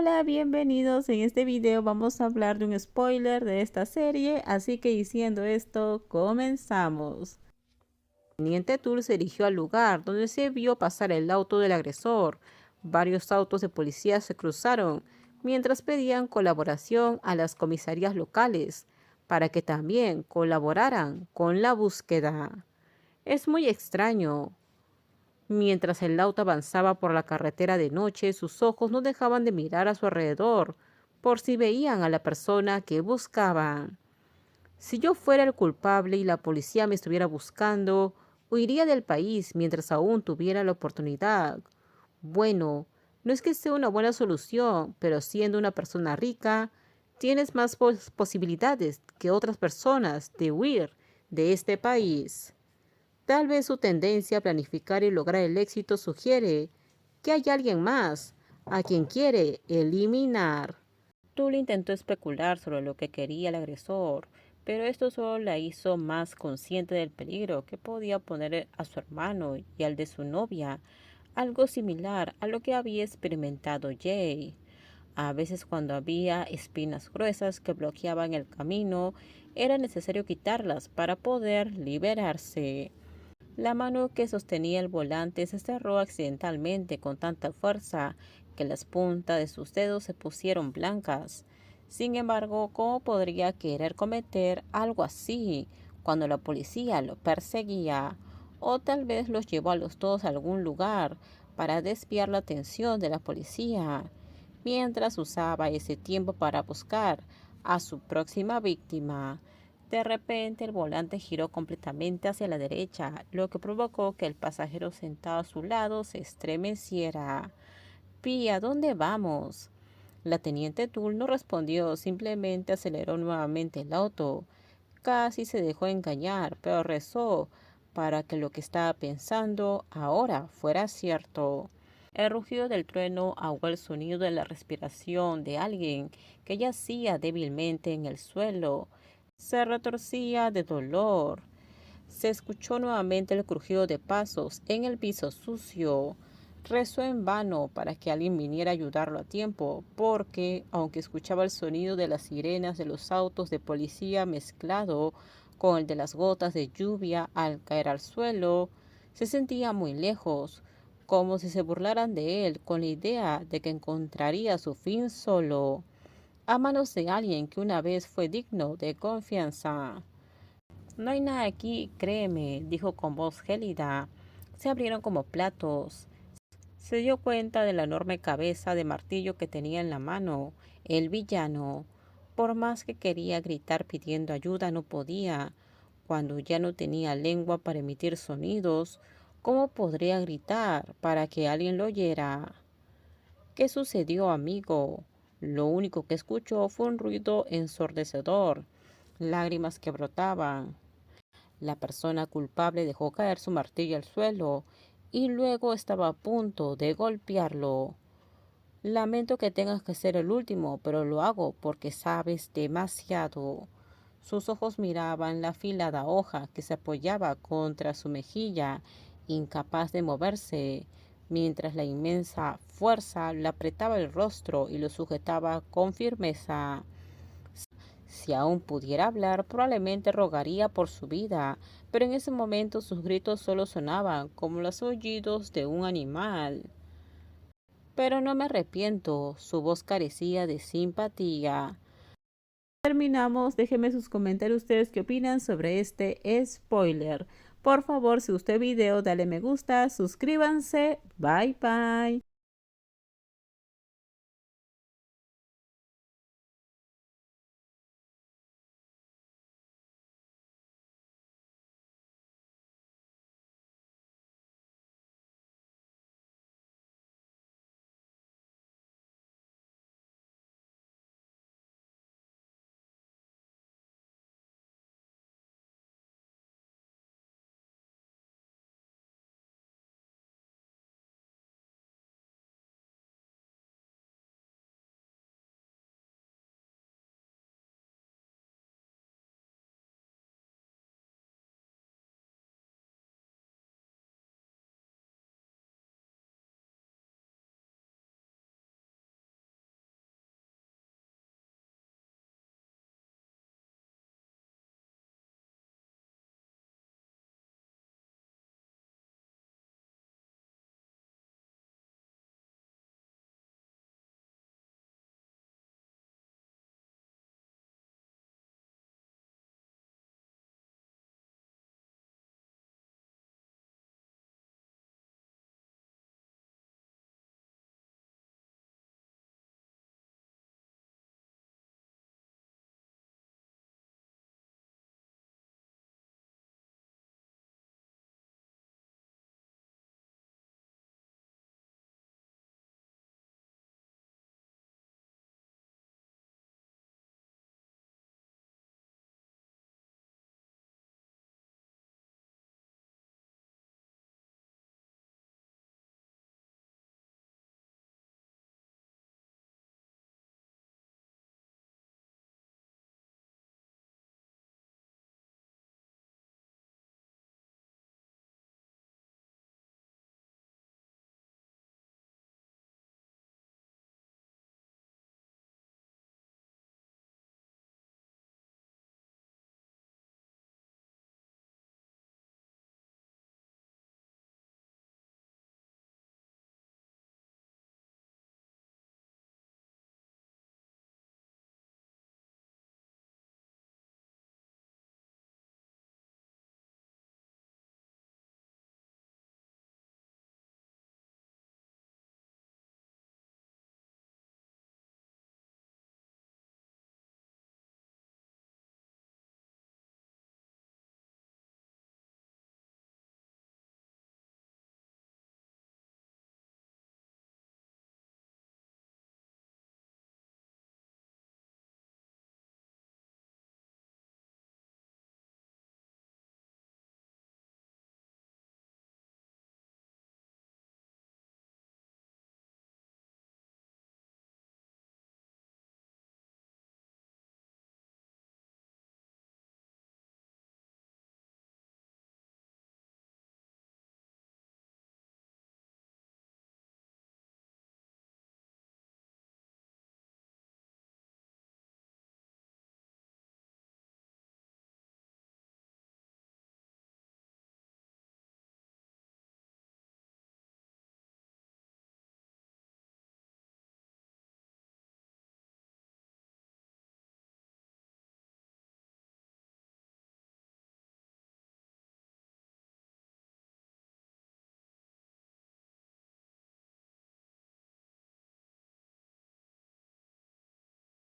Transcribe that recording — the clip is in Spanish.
Hola, bienvenidos. En este video vamos a hablar de un spoiler de esta serie, así que diciendo esto, comenzamos. Teniente Tool se dirigió al lugar donde se vio pasar el auto del agresor. Varios autos de policía se cruzaron mientras pedían colaboración a las comisarías locales para que también colaboraran con la búsqueda. Es muy extraño. Mientras el auto avanzaba por la carretera de noche, sus ojos no dejaban de mirar a su alrededor, por si veían a la persona que buscaban. Si yo fuera el culpable y la policía me estuviera buscando, huiría del país mientras aún tuviera la oportunidad. Bueno, no es que sea una buena solución, pero siendo una persona rica, tienes más posibilidades que otras personas de huir de este país. Tal vez su tendencia a planificar y lograr el éxito sugiere que hay alguien más a quien quiere eliminar. Tul intentó especular sobre lo que quería el agresor, pero esto solo la hizo más consciente del peligro que podía poner a su hermano y al de su novia, algo similar a lo que había experimentado Jay. A veces cuando había espinas gruesas que bloqueaban el camino, era necesario quitarlas para poder liberarse. La mano que sostenía el volante se cerró accidentalmente con tanta fuerza que las puntas de sus dedos se pusieron blancas. Sin embargo, ¿cómo podría querer cometer algo así cuando la policía lo perseguía? O tal vez los llevó a los dos a algún lugar para desviar la atención de la policía, mientras usaba ese tiempo para buscar a su próxima víctima. De repente el volante giró completamente hacia la derecha, lo que provocó que el pasajero sentado a su lado se estremeciera. «Pi, ¿a dónde vamos?». La teniente Tool no respondió, simplemente aceleró nuevamente el auto. Casi se dejó engañar, pero rezó para que lo que estaba pensando ahora fuera cierto. El rugido del trueno ahogó el sonido de la respiración de alguien que yacía débilmente en el suelo. Se retorcía de dolor. Se escuchó nuevamente el crujido de pasos en el piso sucio. Rezó en vano para que alguien viniera a ayudarlo a tiempo, porque, aunque escuchaba el sonido de las sirenas de los autos de policía mezclado con el de las gotas de lluvia al caer al suelo, se sentía muy lejos, como si se burlaran de él con la idea de que encontraría su fin solo, a manos de alguien que una vez fue digno de confianza. «No hay nada aquí, créeme», dijo con voz gélida. Se abrieron como platos. Se dio cuenta de la enorme cabeza de martillo que tenía en la mano el villano. Por más que quería gritar pidiendo ayuda, no podía. Cuando ya no tenía lengua para emitir sonidos, ¿cómo podría gritar para que alguien lo oyera? «¿Qué sucedió, amigo?». Lo único que escuchó fue un ruido ensordecedor, lágrimas que brotaban. La persona culpable dejó caer su martillo al suelo y luego estaba a punto de golpearlo. «Lamento que tengas que ser el último, pero lo hago porque sabes demasiado». Sus ojos miraban la afilada hoja que se apoyaba contra su mejilla, incapaz de moverse, mientras la inmensa fuerza le apretaba el rostro y lo sujetaba con firmeza. Si aún pudiera hablar, probablemente rogaría por su vida, pero en ese momento sus gritos solo sonaban como los aullidos de un animal. «Pero no me arrepiento», su voz carecía de simpatía. Terminamos, déjenme sus comentarios ustedes qué opinan sobre este spoiler. Por favor, si gustó el video, dale me gusta, suscríbanse, bye bye.